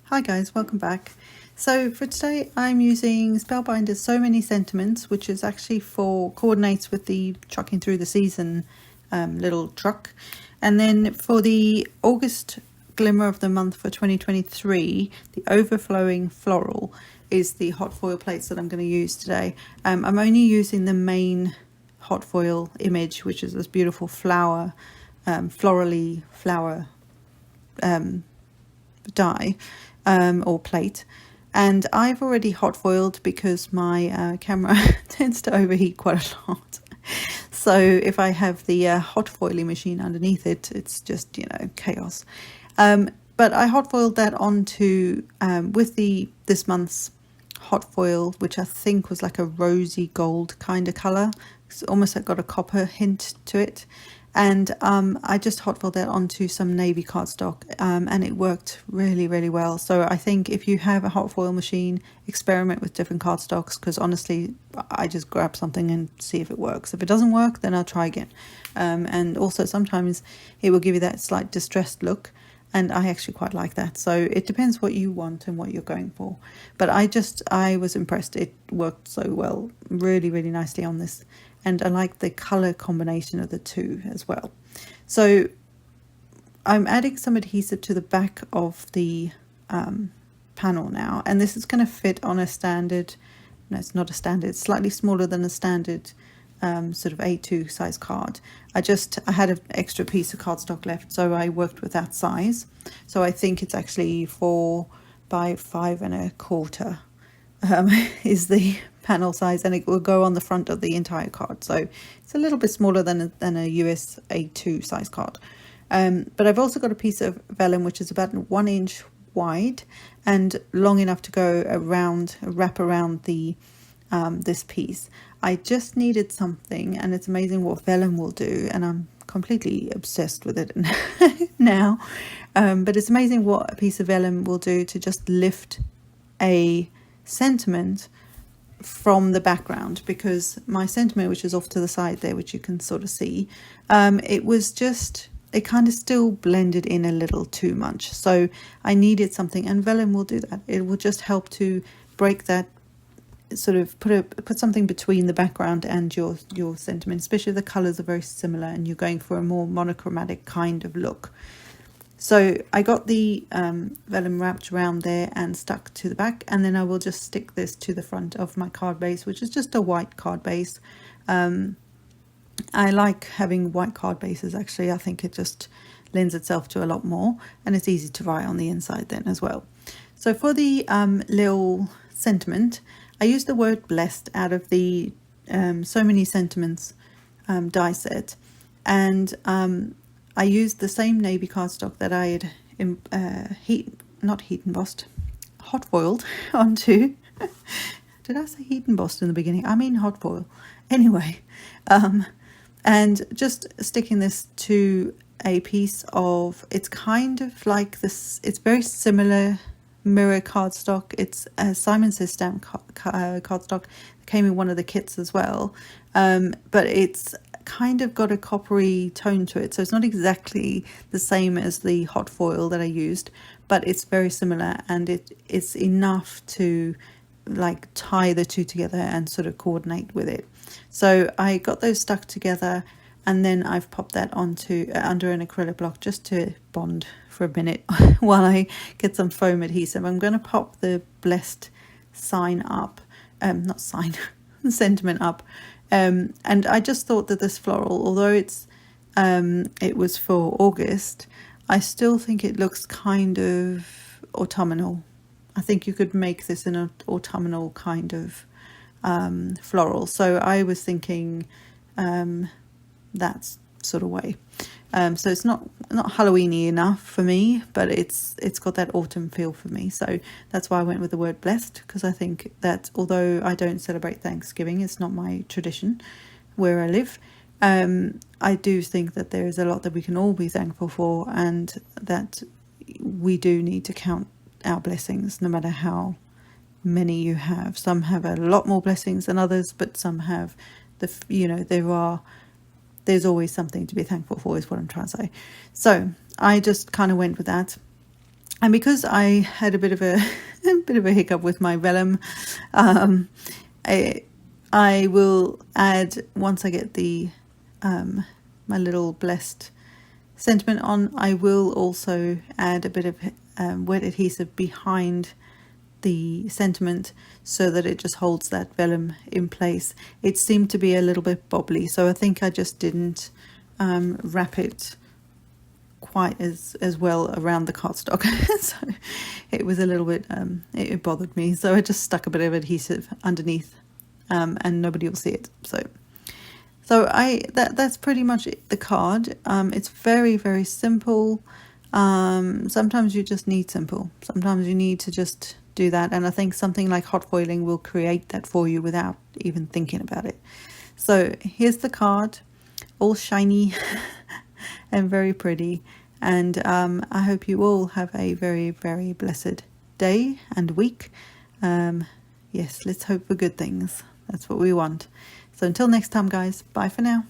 Hi guys, welcome back. So for today I'm using Spellbinders So Many Sentiments, which is actually coordinates with the Trucking Through the Season little truck. And then for the August Glimmer of the Month for 2023, the Overflowing Floral is the hot foil plates that I'm going to use today. I'm only using the main hot foil image, which is this beautiful flower, florally flower die or plate, and I've already hot foiled because my camera tends to overheat quite a lot. So if I have the hot foiling machine underneath it, it's just, chaos. But I hot foiled that onto with this month's hot foil, which I think was like a rosy gold kind of color. It's almost like got a copper hint to it. And I just hot foiled that onto some navy cardstock, and it worked really, really well. So I think if you have a hot foil machine, experiment with different cardstocks, because honestly, I just grab something and see if it works. If it doesn't work, then I'll try again. And also sometimes it will give you that slight distressed look, and I actually quite like that. So it depends what you want and what you're going for. But I was impressed. It worked so well, really, really nicely on this. And I like the color combination of the two as well. So I'm adding some adhesive to the back of the panel now. And this is going to fit on a standard, no, it's not a standard, it's slightly smaller than a standard sort of A2 size card. I had an extra piece of cardstock left, so I worked with that size. So I think it's actually 4 by 5 1/4 is the panel size, and it will go on the front of the entire card. So it's a little bit smaller than a US A2 size card. But I've also got a piece of vellum which is about 1 inch wide and long enough to go wrap around the this piece. I just needed something, and it's amazing what vellum will do, and I'm completely obsessed with it now. But it's amazing what a piece of vellum will do to just lift a sentiment from the background, because my sentiment, which is off to the side there, which you can sort of see, it kind of still blended in a little too much. So I needed something, and vellum will do that. It will just help to break that, sort of put something between the background and your sentiment, especially if the colors are very similar and you're going for a more monochromatic kind of look. So I got the vellum wrapped around there and stuck to the back, and then I will just stick this to the front of my card base, which is just a white card base. I like having white card bases, actually. I think it just lends itself to a lot more, and it's easy to write on the inside then as well. So for the little sentiment, I used the word blessed out of the So Many Sentiments die set, and I used the same navy cardstock that I had hot foiled onto. Did I say heat embossed in the beginning? I mean hot foil. Anyway, and just sticking this to a piece of, it's kind of like this, it's very similar mirror cardstock. It's a Simon Says stamp cardstock that came in one of the kits as well, but it's kind of got a coppery tone to it, so it's not exactly the same as the hot foil that I used, but it's very similar, and it's enough to like tie the two together and sort of coordinate with it. So I got those stuck together, and then I've popped that onto under an acrylic block just to bond for a minute while I get some foam adhesive. I'm going to pop the blessed sign up, not sign, sentiment up. And I just thought that this floral, although it was for August, I still think it looks kind of autumnal. I think you could make this in an autumnal kind of floral. So I was thinking that sort of way. So it's not Halloweeny enough for me, but it's got that autumn feel for me. So that's why I went with the word blessed, because I think that although I don't celebrate Thanksgiving, it's not my tradition where I live, I do think that there is a lot that we can all be thankful for, and that we do need to count our blessings, no matter how many you have. Some have a lot more blessings than others, but some have there's always something to be thankful for, is what I'm trying to say. So I just kind of went with that. And because I had a bit of a bit of a hiccup with my vellum, um, I will add, once I get the my little blessed sentiment on, I will also add a bit of wet adhesive behind the sentiment so that it just holds that vellum in place. It seemed to be a little bit bobbly, so I think I just didn't wrap it quite as well around the cardstock. So it was a little bit it bothered me, so I just stuck a bit of adhesive underneath, and nobody will see it. So that's pretty much the card. It's very, very simple. Sometimes you just need simple. Sometimes you need to just do that, and I think something like hot foiling will create that for you without even thinking about it. So here's the card, all shiny and very pretty, and I hope you all have a very, very blessed day and week. Yes, let's hope for good things. That's what we want. So until next time, guys, bye for now.